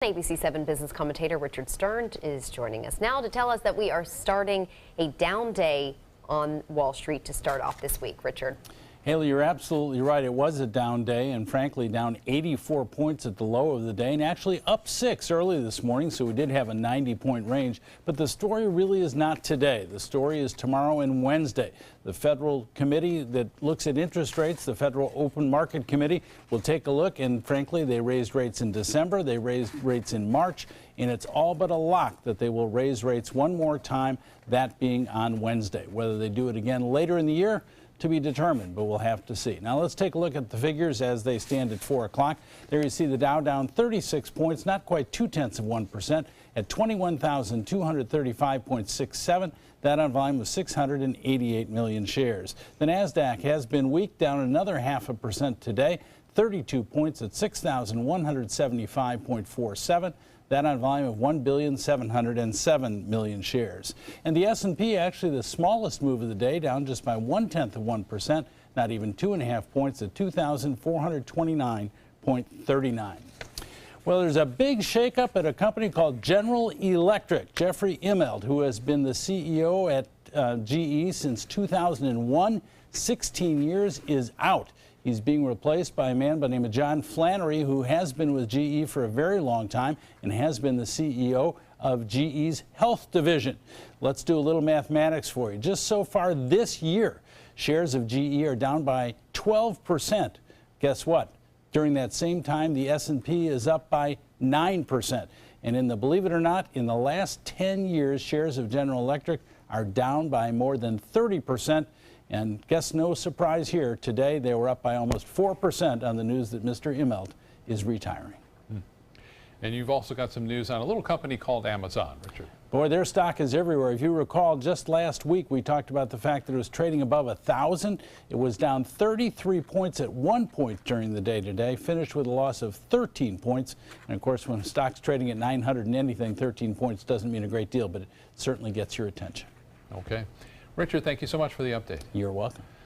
ABC 7 business commentator Richard Stern is joining us now to tell us that we are starting a down day on Wall Street to start off this week. Richard. Haley, you're absolutely right. It was a down day, and frankly down 84 points at the low of the day, and actually up 6 early this morning, so we did have a 90-point range. But the story really is not today. The story is tomorrow and Wednesday. The federal committee that looks at interest rates, the Federal Open Market Committee, will take a look, and frankly, they raised rates in December, they raised rates in March, and it's all but a lock that they will raise rates one more time, that being on Wednesday. Whether they do it again later in the year, to be determined, but we'll have to see. Now let's take a look at the figures as they stand at 4 o'clock. There you see the Dow down 36 points, not quite 0.2% at 21,235.67. That on volume of 688 million shares. The NASDAQ has been weak, down another 0.5% today, 32 points at 6,175.47. That on volume of 1,707,000,000 shares. And the S&P, actually the smallest move of the day, down just by 0.1%, not even 2.5 points at 2,429.39. Well, there's a big shakeup at a company called General Electric. Jeffrey Immelt, who has been the CEO at GE since 2001, 16 years, is out. He's being replaced by a man by the name of John Flannery, who has been with GE for a very long time and has been the CEO of GE's health division. Let's do a little mathematics for you. Just so far this year, shares of GE are down by 12%. Guess what? During that same time, the S&P is up by 9%. And believe it or not, in the last 10 years, shares of General Electric are down by more than 30%. And guess no surprise here, today they were up by almost 4% on the news that Mr. Immelt is retiring. And you've also got some news on a little company called Amazon, Richard. Boy, their stock is everywhere. If you recall, just last week we talked about the fact that it was trading above 1,000. It was down 33 points at one point during the day today, finished with a loss of 13 points. And of course, when a stock's trading at 900 and anything, 13 points doesn't mean a great deal, but it certainly gets your attention. Okay. Richard, thank you so much for the update. You're welcome.